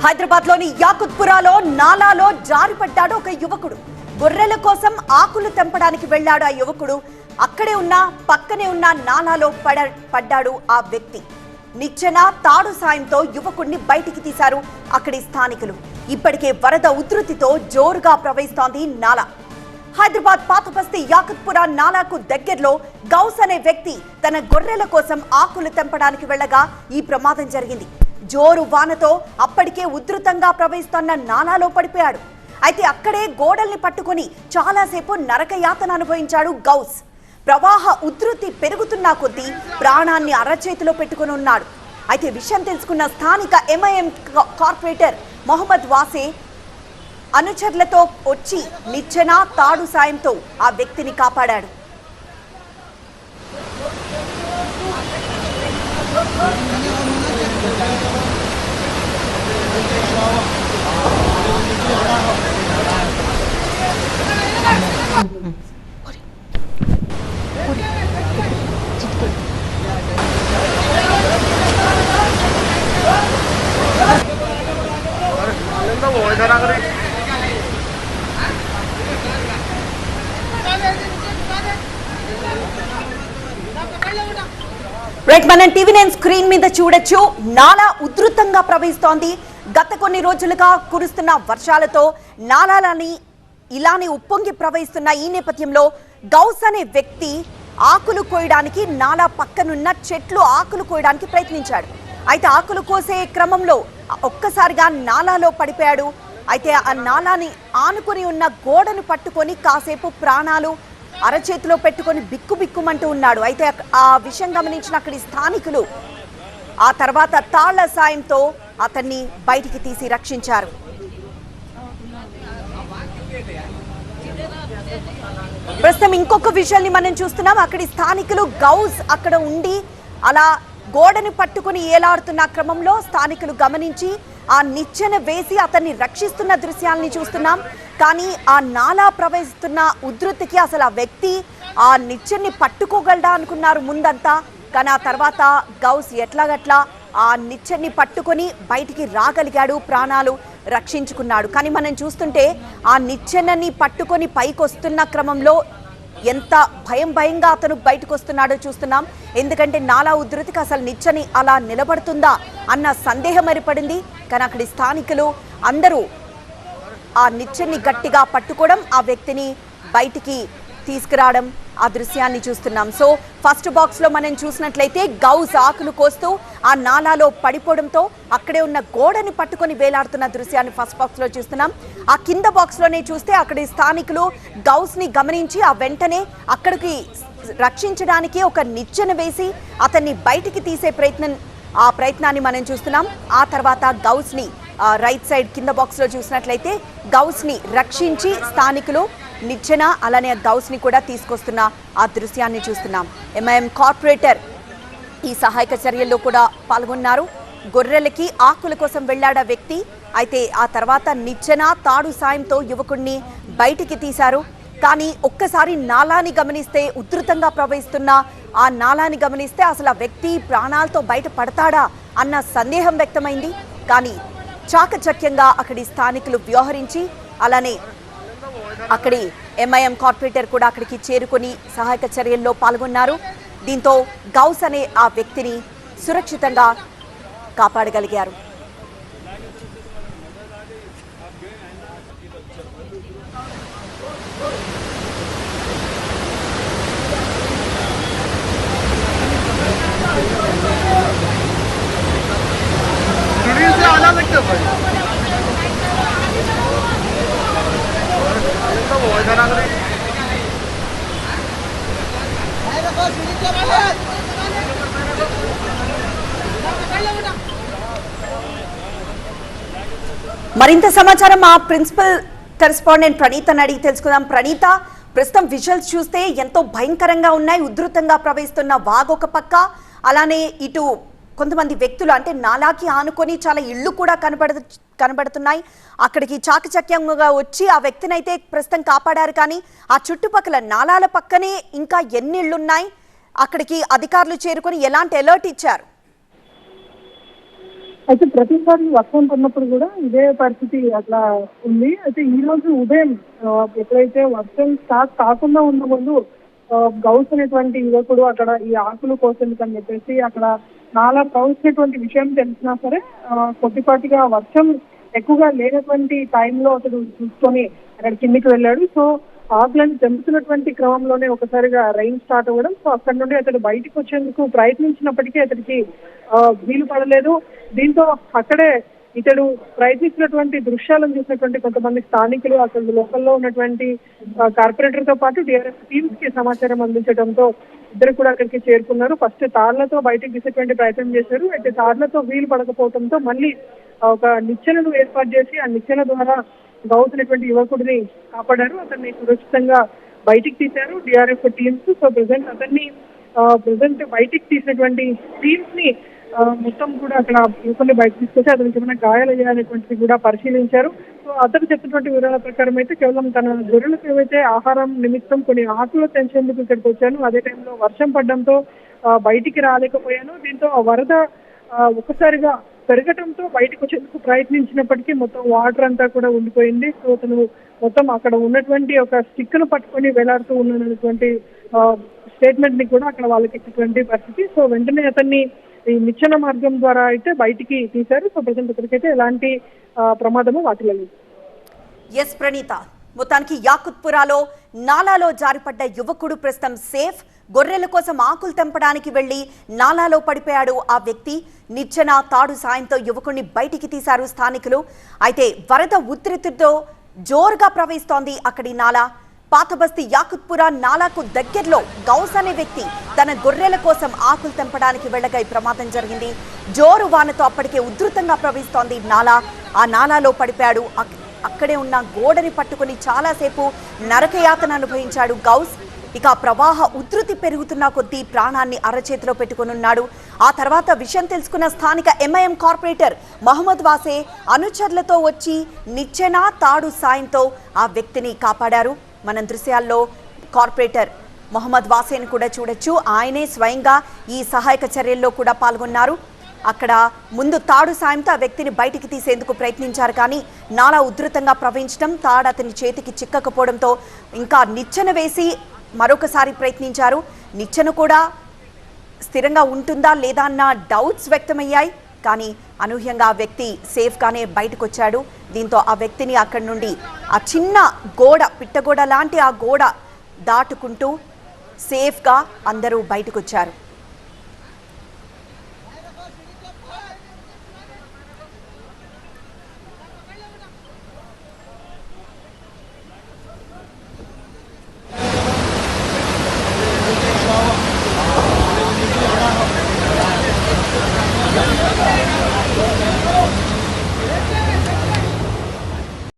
హైదరాబాద్లోని యాకుత్పురాలో నాలాలో జారిపడ్డాడు ఒక యువకుడు. గొర్రెల కోసం ఆకులు తెంపడానికి వెళ్లాడు ఆ యువకుడు. అక్కడే ఉన్న పక్కనే ఉన్న నాలాలో పడ్డాడు ఆ వ్యక్తి. నిచ్చెన తాడు సాయంతో యువకుడిని బయటికి తీశారు అక్కడి స్థానికులు. ఇప్పటికే వరద ఉధృతితో జోరుగా ప్రవహిస్తోంది నాలా. హైదరాబాద్ పాతబస్తీ యాకుత్పురా నాలాకు దగ్గరలో గౌస్ అనే వ్యక్తి తన గొర్రెల కోసం ఆకులు తెంపడానికి వెళ్లగా ఈ ప్రమాదం జరిగింది. జోరు వానతో అప్పటికే ఉధృతంగా ప్రవహిస్తున్న నాలాలో పడిపోయాడు. అయితే అక్కడే గోడల్ని పట్టుకుని చాలాసేపు నరకయాతన అనుభవించాడు గౌస్. ప్రవాహ ఉధృతి పెరుగుతున్నా కొద్దీ ప్రాణాన్ని అరచేతిలో పెట్టుకుని ఉన్నాడు. అయితే విషయం తెలుసుకున్న స్థానిక ఎంఐఎం కార్పొరేటర్ మొహమ్మద్ వాసే అనుచరులతో వచ్చి నిచ్చెన తాడు సాయంతో ఆ వ్యక్తిని కాపాడాడు. రైట్, మనం టీవీ9 స్క్రీన్ మీద చూడొచ్చు. నాలా ఉధృతంగా ప్రవహిస్తోంది. గత కొన్ని రోజులుగా కురుస్తున్న వర్షాలతో నాలాలని ఇలానే ఉప్పొంగి ప్రవహిస్తున్న ఈ నేపథ్యంలో గౌస్ అనే వ్యక్తి ఆకులు కోయడానికి నాలా పక్కనున్న చెట్లు ఆకులు కోయడానికి ప్రయత్నించాడు. అయితే ఆకులు కోసే క్రమంలో ఒక్కసారిగా నాలాలో పడిపోయాడు. అయితే ఆ నాలాని ఆనుకొని ఉన్న గోడను పట్టుకొని కాసేపు ప్రాణాలు అరచేతిలో పెట్టుకొని బిక్కుబిక్కుమంటూ ఉన్నాడు. అయితే ఆ విషయం గమనించిన అక్కడి స్థానికులు ఆ తర్వాత తాళ్ల సాయంతో అతన్ని బయటికి తీసి రక్షించారు. ప్రస్తుతం ఇంకొక విషయాన్ని మనం చూస్తున్నాం. అక్కడి స్థానికులు గౌస్ అక్కడ ఉండి అలా గోడని పట్టుకుని ఏలాడుతున్న క్రమంలో స్థానికులు గమనించి ఆ నిచ్చెన వేసి అతన్ని రక్షిస్తున్న దృశ్యాలని చూస్తున్నాం. కానీ ఆ నాలా ప్రవహిస్తున్న ఉధృతికి అసలు ఆ వ్యక్తి ఆ నిచ్చెన్ని పట్టుకోగలడా అనుకున్నారు ముందంతా. కానీ ఆ తర్వాత గౌస్ ఎట్లాగట్లా ఆ నిచ్చెన్ని పట్టుకొని బయటికి రాగలిగాడు, ప్రాణాలు రక్షించుకున్నాడు. కానీ మనం చూస్తుంటే ఆ నిచ్చెనని పట్టుకొని పైకి వస్తున్న క్రమంలో ఎంత భయంగా అతను బయటకు వస్తున్నాడో చూస్తున్నాం. ఎందుకంటే నాలా ఉధృతికి అసలు నిచ్చెని అలా నిలబడుతుందా అన్న సందేహం ఏర్పడింది. కానీ అక్కడి స్థానికులు అందరూ ఆ నిచ్చెన్ని గట్టిగా పట్టుకోవడం, ఆ వ్యక్తిని బయటికి తీసుకురావడం ఆ దృశ్యాన్ని చూస్తున్నాం. సో ఫస్ట్ బాక్స్ లో మనం చూసినట్లయితే గౌస్ ఆకులు కోస్తూ ఆ నాలాలో పడిపోవడంతో అక్కడే ఉన్న గోడని పట్టుకొని వేలాడుతున్న దృశ్యాన్ని ఫస్ట్ బాక్స్ లో చూస్తున్నాం. ఆ కింద బాక్స్ లోనే చూస్తే అక్కడి స్థానికులు గౌస్ ని గమనించి ఆ వెంటనే అక్కడికి రక్షించడానికి ఒక నిచ్చెన వేసి అతన్ని బయటికి తీసే ప్రయత్నాన్ని మనం చూస్తున్నాం. ఆ తర్వాత గౌస్ ని రైట్ సైడ్ కింద బాక్స్ లో చూసినట్లయితే గౌస్ ని రక్షించి స్థానికులు నిచ్చెన అలానే గౌస్ ని కూడా తీసుకొస్తున్న ఆ దృశ్యాన్ని చూస్తున్నాం. ఎంఐఎం కార్పొరేటర్ ఈ సహాయక చర్యల్లో కూడా పాల్గొన్నారు. గొర్రెలకి ఆకుల కోసం వెళ్ళాడు ఆ వ్యక్తి. అయితే ఆ తర్వాత నిచ్చెన తాడు సాయంతో యువకుడిని బయటికి తీశారు. కానీ ఒక్కసారి నాలాని గమనిస్తే, ఉధృతంగా ప్రవహిస్తున్న ఆ నాలాని గమనిస్తే అసలు ఆ వ్యక్తి ప్రాణాలతో బయట పడతాడా అన్న సందేహం వ్యక్తమైంది. కానీ చాకచక్యంగా అక్కడి స్థానికులు వ్యవహరించి అలానే అక్కడి ఎంఐఎం కార్పొరేటర్ కూడా అక్కడికి చేరుకొని సహాయక చర్యల్లో పాల్గొన్నారు. దీంతో గౌస్ అనే ఆ వ్యక్తిని సురక్షితంగా కాపాడగలిగారు. మరింత సమాచారం మా ప్రిన్సిపల్ కరెస్పాండెంట్ ప్రణీతని అడిగి తెలుసుకుందాం. ప్రణీత, ప్రస్తుతం విజువల్స్ చూస్తే ఎంతో భయంకరంగా ఉన్నాయి. ఉధృతంగా ప్రవహిస్తున్న వాగు ఒక పక్క, అలానే ఇటు కొంతమంది వ్యక్తులు అంటే నాలాకి ఆనుకొని చాలా ఇళ్ళు కూడా కనబడుతున్నాయి. అక్కడికి చాకచక్యంగా వచ్చి ఆ వ్యక్తిని అయితే ప్రస్తుతం కాపాడారు. కానీ ఆ చుట్టుపక్కల నాలాల పక్కనే ఇంకా ఎన్ని ఇళ్ళున్నాయి, అక్కడికి అధికారులు చేరుకొని ఎలాంటి అలర్ట్ ఇచ్చారు? అయితే ప్రతిసారి వర్షం పడినప్పుడు కూడా ఇదే పరిస్థితి అట్లా ఉంది. అయితే ఈ రోజు ఉదయం ఎప్పుడైతే వర్షం స్టార్ట్ కాకుండా ఉన్న ముందు గౌస్ అనేటువంటి యువకుడు అక్కడ ఈ ఆకులు కోసేందుకని చెప్పేసి అక్కడ నాలా ప్రవహించినటువంటి విషయం తెలిసినా సరే కొద్దిపాటిగా వర్షం ఎక్కువగా లేనటువంటి టైంలో అతడు చూసుకొని అక్కడ కిందికి వెళ్ళాడు. సో ఆకులను తెంపుతున్నటువంటి క్రమంలోనే ఒకసారిగా రైన్ స్టార్ట్ అవ్వడం, సో అక్కడ నుండి అతడు బయటకు వచ్చేందుకు ప్రయత్నించినప్పటికీ అతడికి వీలు పడలేదు. దీంతో అక్కడే ఇతడు ప్రయత్నించినటువంటి దృశ్యాలను చూసినటువంటి కొంతమంది స్థానికులు అసలు లోకల్లో ఉన్నటువంటి కార్పొరేటర్ తో పాటు డిఆర్ఎఫ్ టీమ్స్ కి సమాచారం అందించడంతో ఇద్దరు కూడా అక్కడికి చేరుకున్నారు. ఫస్ట్ తాళ్లతో బయటకు తీసేటువంటి ప్రయత్నం చేశారు. అయితే తాళ్లతో వీలు పడకపోవడంతో మళ్ళీ ఒక నిచ్చెనను ఏర్పాటు చేసి ఆ నిచ్చెన ద్వారా గౌతున్నటువంటి యువకుడిని కాపాడారు. అతన్ని సురక్షితంగా బయటికి తీశారు డిఆర్ఎఫ్ టీమ్స్. సో ప్రెసెంట్ బయటికి తీసినటువంటి టీమ్స్ ని మొత్తం కూడా అక్కడ యువకుల్ని బయటకు తీసుకొచ్చి అతనికి ఏమైనా గాయాలయ్యాయనేటువంటిది కూడా పరిశీలించారు. సో అతను చెప్పినటువంటి వివరాల ప్రకారం అయితే కేవలం తన గొర్రెలకు ఏవైతే ఆహారం నిమిత్తం కొన్ని ఆకులు తెంచేందుకు ఇక్కడికి వచ్చాను, అదే టైంలో వర్షం పడడంతో బయటికి రాలేకపోయాను. దీంతో వరద ఒక్కసారిగా పెరగటంతో బయటకు వచ్చేందుకు ప్రయత్నించినప్పటికీ మొత్తం వాటర్ అంతా కూడా ఉండిపోయింది. సో అతను మొత్తం అక్కడ ఉన్నటువంటి ఒక స్టిక్ ను పట్టుకొని వేలాడుతూ ఉన్నటువంటి స్టేట్మెంట్ ని కూడా అక్కడ వాళ్ళకి ఇచ్చినటువంటి పరిస్థితి. సో వెంటనే అతన్ని ఈ నిచ్చెన మార్గం ద్వారా అయితే బయటికి తీశారు. సో ప్రజెంట్ ఇక్కడికైతే ఎలాంటి ప్రమాదము వాటిల్లలేదు. ఎస్ ప్రణీత, మొత్తానికి యాకుత్పురాలో నాలాలో జారిపడ్డ యువకుడు ప్రస్తుతం సేఫ్. గొర్రెల కోసం ఆకులు తెంపడానికి వెళ్లి నాలాలో పడిపోయాడు ఆ వ్యక్తి. నిచ్చెన తాడు సాయంతో యువకుడిని బయటికి తీశారు స్థానికులు. అయితే వరద ఉధృతితో జోరుగా ప్రవహిస్తోంది అక్కడి నాలా. పాతబస్తీ యాకుత్పురా నాలాకు దగ్గరలో గౌస్ అనే వ్యక్తి తన గొర్రెల కోసం ఆకులు తెంపడానికి వెళ్లగా ఈ ప్రమాదం జరిగింది. జోరు వానతో అప్పటికే ఉధృతంగా ప్రవహిస్తోంది నాలా. ఆ నాలాలో పడిపోయాడు. అక్కడే ఉన్న గోడని పట్టుకుని చాలాసేపు నరకయాతన అనుభవించాడు గౌస్. ఇక ప్రవాహ ఉధృతి పెరుగుతున్న కొద్దీ ప్రాణాన్ని అరచేతిలో పెట్టుకునున్నాడు. ఆ తర్వాత విషయం తెలుసుకున్న స్థానిక ఎంఐఎం కార్పొరేటర్ మహమ్మద్ వాసే అనుచరులతో వచ్చి నిచ్చెన తాడు సాయంతో ఆ వ్యక్తిని కాపాడారు. మనం దృశ్యాల్లో కార్పొరేటర్ మహమ్మద్ వాసేని కూడా చూడొచ్చు. ఆయనే స్వయంగా ఈ సహాయక చర్యల్లో కూడా పాల్గొన్నారు. అక్కడ ముందు తాడు సాయంతో ఆ వ్యక్తిని బయటికి తీసేందుకు ప్రయత్నించారు, కానీ నాలా ఉధృతంగా ప్రవహించడం, తాడు అతని చేతికి చిక్కకపోవడంతో ఇంకా నిచ్చెన వేసి మరొకసారి ప్రయత్నించారు. నిచ్చెన కూడా స్థిరంగా ఉంటుందా లేదా అన్న డౌట్స్ వ్యక్తమయ్యాయి, కానీ అనూహ్యంగా ఆ వ్యక్తి సేఫ్గానే బయటకు వచ్చాడు. దీంతో ఆ వ్యక్తిని అక్కడి నుండి ఆ చిన్న గోడ, పిట్టగోడ లాంటి ఆ గోడ దాటుకుంటూ సేఫ్గా అందరూ బయటకు వచ్చారు.